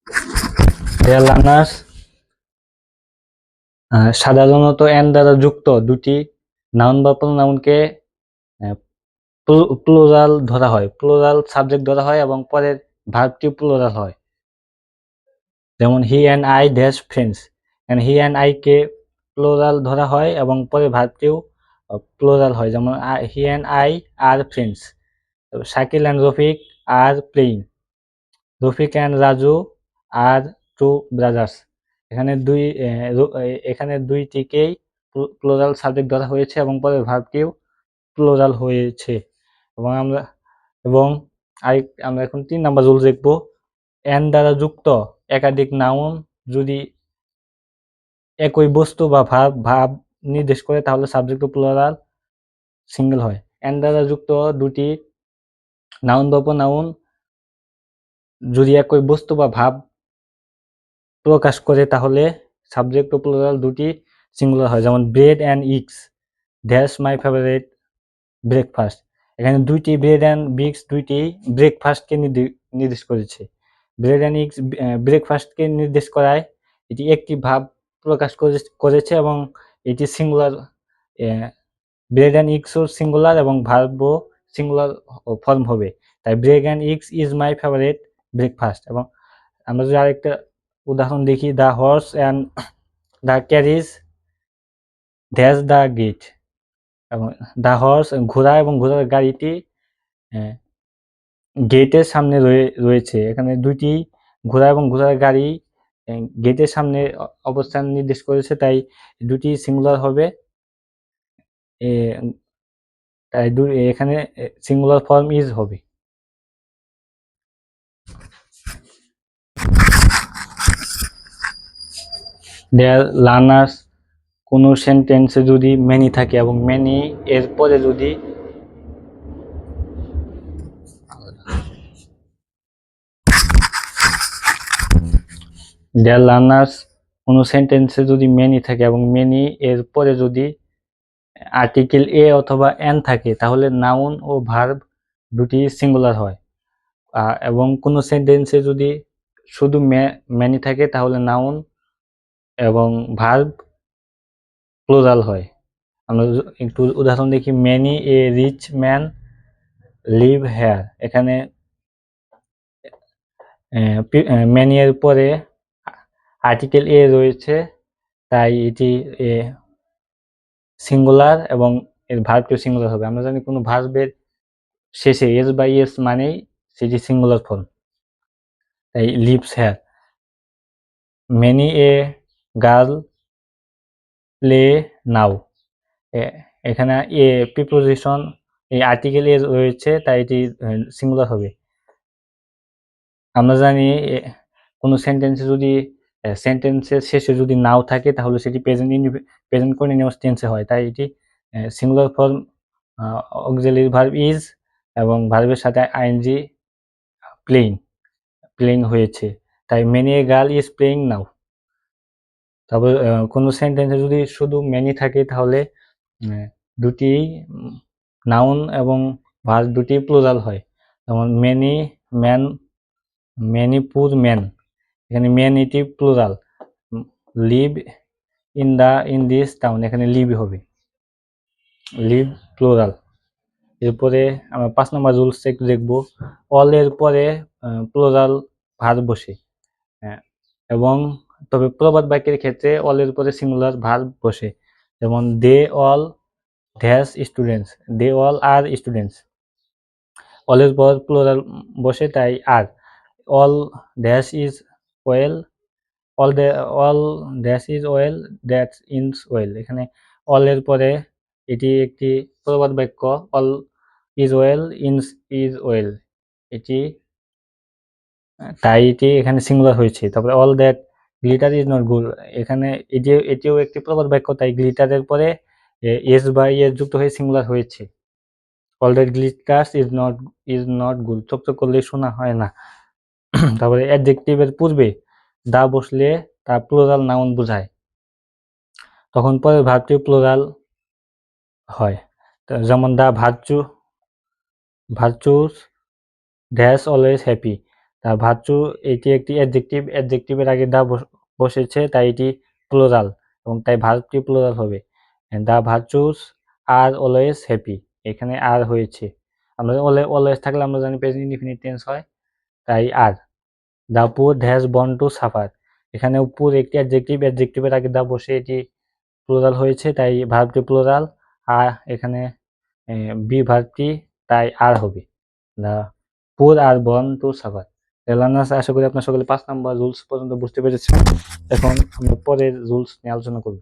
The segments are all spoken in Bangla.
দেয়ার লার্নার্স সাধারণত এন দ্বারা যুক্ত দুটি নাউন বা প্রোনাউনকে প্লুরাল ধরা হয়, প্লুরাল সাবজেক্ট ধরা হয় এবং পরের ভার্বটি প্লুরাল হয়। যেমন he and I dash friends, he and I কে প্লুরাল ধরা হয় এবং পরে ভার্বটিও প্লুরাল হয়। যেমন he and I are friends. Shakil and Rafiq are playing, Rafiq and Raju are two brothers. এখানে দুইটিকেই প্লুরাল সাবজেক্ট ধরা হয়েছে এবং পরে ভার্বটিও প্লুরাল হয়েছে। এবং আমরা এখন 3 নাম্বার রুল দেখব। এন দ্বারা যুক্ত একাধিক নাউন যদি একই বস্তু বা ভাব নির্দেশ করে তাহলে সাবজেক্ট ও প্লুরাল সিঙ্গেল হয়। এন দ্বারা যুক্ত দুটি নাউন বা প্রোনাউন যদি একই বস্তু বা ভাব প্রকাশ করে তাহলে সাবজেক্ট ও প্লুরাল দুটি সিঙ্গুলার হয়। যেমন bread and ইগস that's my favourite breakfast. এখানে দুইটি ব্রেড অ্যান্ড বিগস দুইটি ব্রেকফাস্টকে নির্দেশ করেছে। ব্রেড অ্যান্ড ইগস ব্রেকফাস্টকে নির্দেশ করায় এটি একটি ভাব প্রকাশ করেছে এবং এটি সিঙ্গুলার। ব্রেড অ্যান্ড ইগসও সিঙ্গুলার এবং ভার্বও সিঙ্গুলার ফর্ম হবে। তাই bread and eggs is my favourite breakfast. এবং আমরা যদি আরেকটা উদাহরণ দেখি, the horse and the carriage that's the gate. এবং দ্য হর্স ঘোড়া এবং ঘোড়ার গাড়িটি গেটের সামনে রয়েছে। এখানে দুইটি ঘোড়া এবং ঘোড়ার গাড়ি গেটের সামনে অবস্থান নির্দেশ করেছে, তাই দুটি সিঙ্গুলার হবে। তাই এখানে সিঙ্গুলার ফর্ম ইজ হবে। দেয়ার লার্নার্স কোনো সেন্টেন্সে যদি মেনি থাকে এবং মেনি এর পরে যদি দেয়ার লার্নার্স কোনো সেন্টেন্সে যদি মেনি থাকে এবং মেনি এর পরে যদি আর্টিকেল এ অথবা এন থাকে তাহলে নাউন ও ভার্ব দুটি সিঙ্গুলার হয়। এবং কোনো সেন্টেন্সে যদি শুধু মেনি থাকে তাহলে নাউন এবং ভার্ব প্লুরাল হয়। আমরা একটু উদাহরণ দেখি। Many a rich man live here. এখানে মেনি এর পরে আর্টিকেল এ রয়েছে, তাই এটি সিঙ্গুলার এবং এর ভার্বটিও সিঙ্গুলার হবে। আমরা জানি কোনো ভার্বের শেষে এস বা এস মানেই সেটি সিঙ্গুলার ফর্ম, তাই lives here. Many a girl play now. এখানে এ প্রিপোজিশন এই আর্টিকেল এ রয়েছে, তাই এটি সিঙ্গুলার হবে। আমরা জানি কোনো সেন্টেন্সে যদি সেন্টেন্সের শেষে যদি নাও থাকে তাহলে সেটি প্রেজেন্ট কন্টিনিউয়াস টেন্সে হয়, তাই এটি singular form auxiliary verb is এবং ভার্বের সাথে আইএনজি প্লেইং হয়েছে, তাই many a girl is playing now. তবে কোনো সেন্টেন্সে যদি শুধু মেনি থাকে তাহলে দুটি নাউন এবং ভার্ব দুটি প্লুরাল হয়। যেমন মেনি ম্যান, মেনি পুর ম্যান। এখানে ম্যান এটি plural. Live in this town, এখানে লিভ হবে, লিভ প্লুরাল। এরপরে আমরা 5 নম্বর রুলস একটু দেখবো। অল এর পরে প্লুরাল ভার্ব বসে, এবং তবে প্রবাদ বাক্যের ক্ষেত্রে অল এর পরে সিঙ্গুলার ভার্ব বসে। যেমন they all dash students, they all are students. All এর পর প্লুরাল বসে, তাই are. All dash is well, all dash is well that's ends well. এখানে অল এর পরে এটি একটি প্রবাদ বাক্য, all is well ends is well, তাই এটি এখানে সিঙ্গুলার হয়েছে। তারপরে all that glitter is not gold, এখানে এটিও একটি প্রবাদ বাক্য, তাই গ্লিটারের পরে এস বা এস যুক্ত হয়ে সিঙ্গুলার হয়েছে। All that glitters is not gold, চকচক করলে শোনা হয় না। তারপরে অ্যাডজেক্টিভের পূর্বে দা বসলে তা প্লুরাল নাউন বোঝায়, তখন পরের ভার্বটি প্লুরাল হয়। যেমন দা ভার্চুস ড্যাশ অলওয়েজ হ্যাপি, তা ভার্চু এটি একটি অ্যাডজেক্টিভ, অ্যাডজেক্টিভের আগে দা বসেছে তাই এটি প্লুরাল এবং তাই ভার্বটি প্লুরাল হবে। The virtues are always happy, এখানে আর হয়েছে, আমরা অলওয়েজ থাকলে আমরা জানি প্রেজেন্ট ইনডিফিনিট টেন্স হয়, তাই are. The poor has born to suffer, এখানে পুর একটি অ্যাডজেক্টিভ, অ্যাডজেক্টিভের আগে দা বসে এটি প্লুরাল হয়েছে তাই ভার্বটি প্লুরাল, আর এখানে বি ভার্বটি তাই আর হবে। The poor are born to suffer. Learners, আশা করি আপনার সকলে 5 নাম্বার রুলস পর্যন্ত বুঝতে পেরেছেন। এখন আমরা পরের রুলস নিয়ে আলোচনা করব।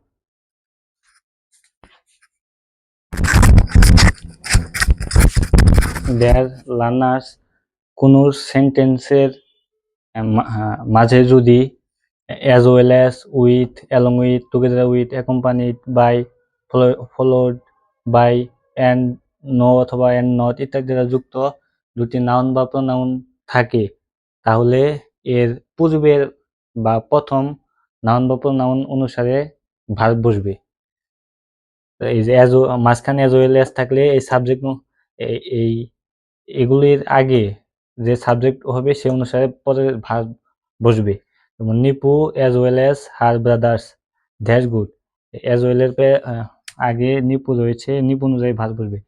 দেয়ার লার্নার্স, কোন সেন্টেন্সের মাঝে যদি as well as, with, along with, together with, accompanied by, followed by, and, no অথবা and not ইত্যাদি দ্বারা যুক্ত দুটি নাউন বা প্রোনাউন থাকে তাহলে এর পূর্বের বা প্রথম নাউন বা প্রোনাউন অনুসারে ভার্ব বসবে। এই যে মাঝখানে as well as থাকলে এই সাবজেক্ট এই এগুলির আগে যে সাবজেক্ট হবে সে অনুসারে পরে ভার্ব বসবে। যেমন Nipu as well as her brothers, that's good, as well এর আগে নিপু রয়েছে, নিপু অনুযায়ী ভার্ব বসবে।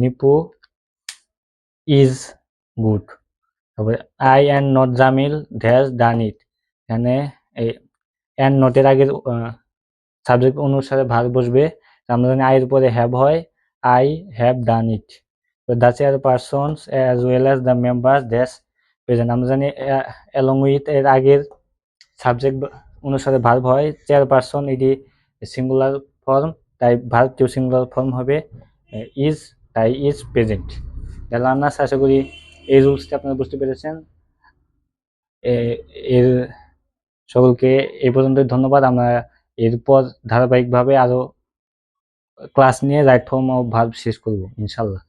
Nipu is good. তারপরে I and not Jamil, that's done it, এখানে এই অ্যান্ড নটের আগে সাবজেক্ট অনুসারে ভার্ব বসবে। আমরা জানি আই এর পরে হ্যাভ হয়, I have done it. The chairpersons as well as the members, that's present. আমরা জানি অ্যালং উইথ এর আগের সাবজেক্ট অনুসারে ভার্ব হয়, চেয়ারপারসন এটি সিঙ্গুলার ফর্ম তাই ভার্বটিও সিঙ্গুলার ফর্ম হবে, ইজ তাই ইজ প্রেজেন্ট। লার্নার্স, আশা করি এই রুলসটি আপনারা বুঝতে পেরেছেন। এর সকলকে এই পর্যন্ত ধন্যবাদ। আমরা এরপর ধারাবাহিকভাবে আরো ক্লাস নিয়ে রাইট ফর্ম অফ ভার্ব শেষ করব ইনশাল্লাহ।